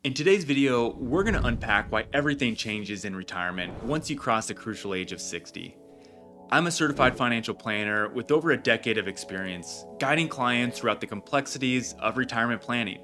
In today's video, we're going to unpack why everything changes in retirement once you cross the crucial age of 60. I'm a certified financial planner with over a decade of experience, guiding clients throughout the complexities of retirement planning.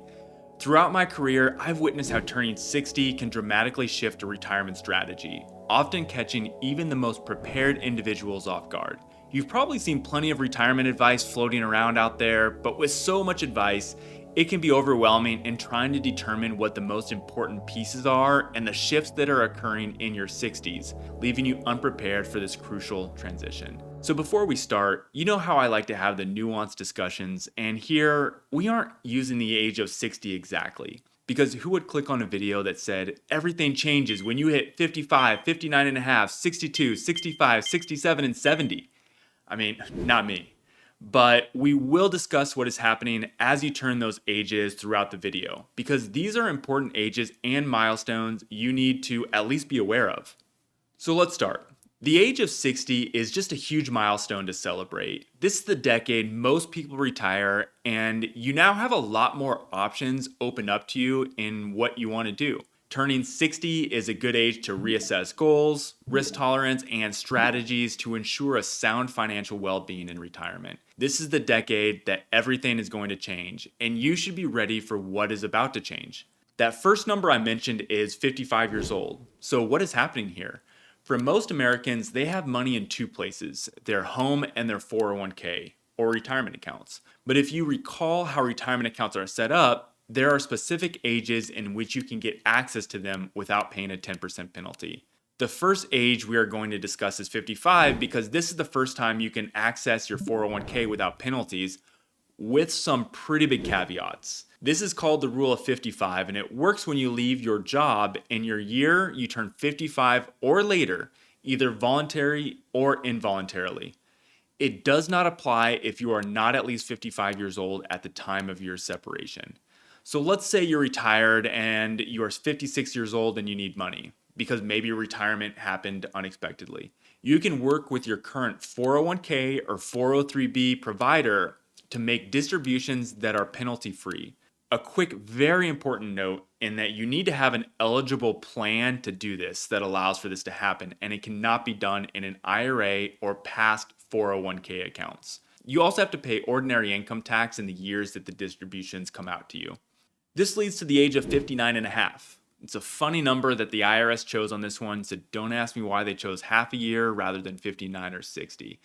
Throughout my career, I've witnessed how turning 60 can dramatically shift a retirement strategy, often catching even the most prepared individuals off guard. You've probably seen plenty of retirement advice floating around out there, but with so much advice, it can be overwhelming in trying to determine what the most important pieces are and the shifts that are occurring in your 60s, leaving you unprepared for this crucial transition. So before we start, you know how I like to have the nuanced discussions, and here we aren't using the age of 60 exactly. Because who would click on a video that said everything changes when you hit 55, 59 and a half, 62, 65, 67, and 70? I mean, not me. But we will discuss what is happening as you turn those ages throughout the video, because these are important ages and milestones you need to at least be aware of. So let's start. The age of 60 is just a huge milestone to celebrate. This is the decade most people retire, and you now have a lot more options open up to you in what you want to do. Turning 60 is a good age to reassess goals, risk tolerance, and strategies to ensure a sound financial well-being in retirement. This is the decade that everything is going to change, and you should be ready for what is about to change. That first number I mentioned is 55 years old. So what is happening here? For most Americans, they have money in two places, their home and their 401k, or retirement accounts. But if you recall how retirement accounts are set up, there are specific ages in which you can get access to them without paying a 10% penalty. The first age we are going to discuss is 55 because this is the first time you can access your 401k without penalties, with some pretty big caveats. This is called the rule of 55, and it works when you leave your job in your year you turn 55 or later, either voluntary or involuntarily. It does not apply if you are not at least 55 years old at the time of your separation. So let's say you're retired and you are 56 years old and you need money because maybe your retirement happened unexpectedly. You can work with your current 401k or 403b provider to make distributions that are penalty-free. A quick, very important note in that you need to have an eligible plan to do this that allows for this to happen, and it cannot be done in an IRA or past 401k accounts. You also have to pay ordinary income tax in the years that the distributions come out to you. This leads to the age of 59 and a half. It's a funny number that the IRS chose on this one, so don't ask me why they chose half a year rather than 59 or 60.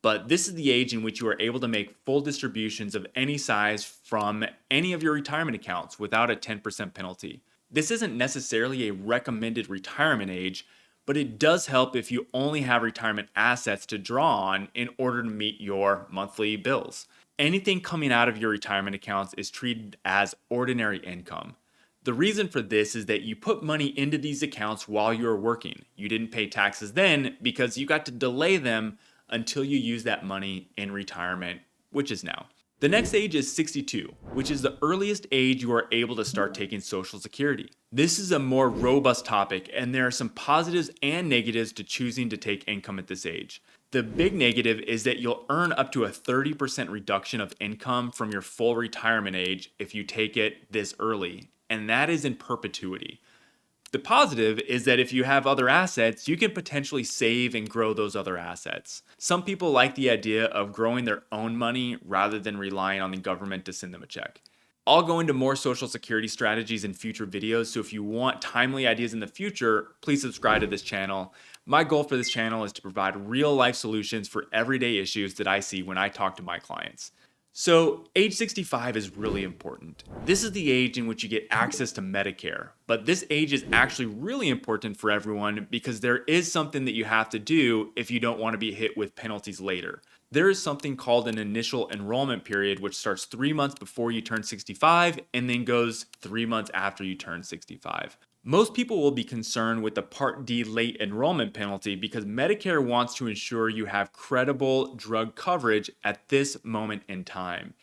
But this is the age in which you are able to make full distributions of any size from any of your retirement accounts without a 10% penalty. This isn't necessarily a recommended retirement age, but it does help if you only have retirement assets to draw on in order to meet your monthly bills. Anything coming out of your retirement accounts is treated as ordinary income. The reason for this is that you put money into these accounts while you were working. You didn't pay taxes then because you got to delay them until you use that money in retirement, which is now. The next age is 62, which is the earliest age you are able to start taking Social Security. This is a more robust topic, and there are some positives and negatives to choosing to take income at this age. The big negative is that you'll earn up to a 30% reduction of income from your full retirement age if you take it this early, and that is in perpetuity. The positive is that if you have other assets, you can potentially save and grow those other assets. Some people like the idea of growing their own money rather than relying on the government to send them a check. I'll go into more Social Security strategies in future videos, so if you want timely ideas in the future, please subscribe to this channel. My goal for this channel is to provide real-life solutions for everyday issues that I see when I talk to my clients. So, age 65 is really important. This is the age in which you get access to Medicare, but this age is actually really important for everyone because there is something that you have to do if you don't want to be hit with penalties later. There is something called an initial enrollment period, which starts 3 months before you turn 65 and then goes 3 months after you turn 65. Most people will be concerned with the Part D late enrollment penalty because Medicare wants to ensure you have credible drug coverage at this moment in time,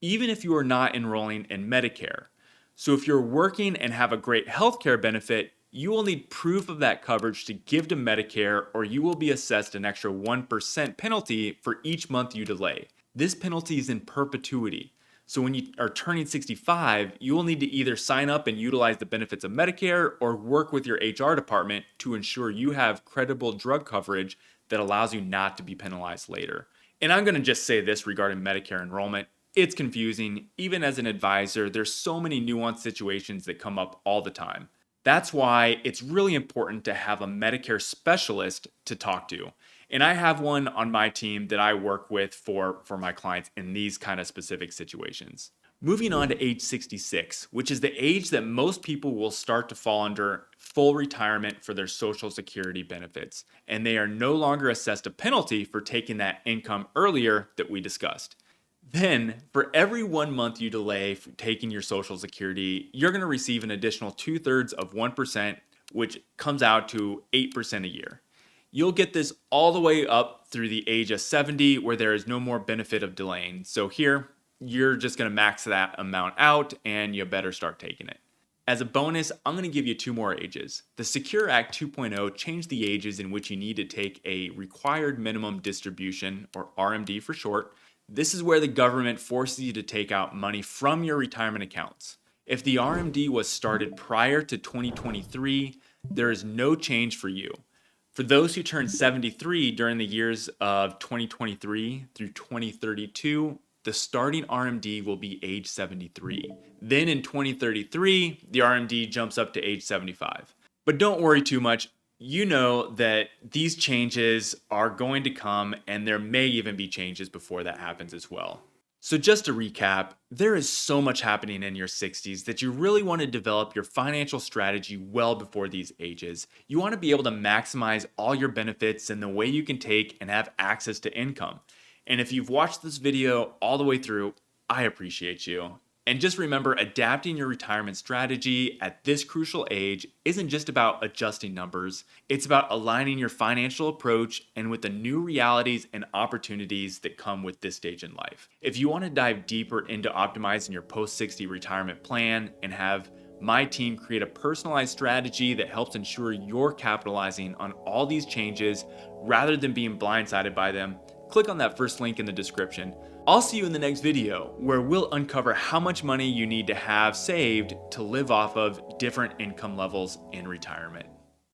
even if you are not enrolling in Medicare. So if you're working and have a great healthcare benefit, you will need proof of that coverage to give to Medicare, or you will be assessed an extra 1% penalty for each month you delay. This penalty is in perpetuity. So when you are turning 65, you will need to either sign up and utilize the benefits of Medicare or work with your HR department to ensure you have credible drug coverage that allows you not to be penalized later. And I'm going to just say this regarding Medicare enrollment. It's confusing. Even as an advisor, there's so many nuanced situations that come up all the time. That's why it's really important to have a Medicare specialist to talk to. And I have one on my team that I work with for my clients in these kind of specific situations. Moving on to age 66, which is the age that most people will start to fall under full retirement for their Social Security benefits, and they are no longer assessed a penalty for taking that income earlier that we discussed. Then, for every 1 month you delay taking your Social Security, you're going to receive an additional 2/3 of 1%, which comes out to 8% a year. You'll get this all the way up through the age of 70, where there is no more benefit of delaying. So here, you're just going to max that amount out and you better start taking it. As a bonus, I'm going to give you 2 more ages. The Secure Act 2.0 changed the ages in which you need to take a required minimum distribution, or RMD for short. This is where the government forces you to take out money from your retirement accounts. If the RMD was started prior to 2023, there is no change for you. For those who turned 73 during the years of 2023 through 2032, the starting RMD will be age 73. Then in 2033, the RMD jumps up to age 75. But don't worry too much. You know that these changes are going to come, and there may even be changes before that happens as well. So just to recap, there is so much happening in your 60s that you really want to develop your financial strategy well before these ages. You want to be able to maximize all your benefits and the way you can take and have access to income. And if you've watched this video all the way through, I appreciate you. And just remember, adapting your retirement strategy at this crucial age isn't just about adjusting numbers. It's about aligning your financial approach and with the new realities and opportunities that come with this stage in life. If you want to dive deeper into optimizing your post-60 retirement plan and have my team create a personalized strategy that helps ensure you're capitalizing on all these changes rather than being blindsided by them, click on that first link in the description. I'll see you in the next video, where we'll uncover how much money you need to have saved to live off of different income levels in retirement.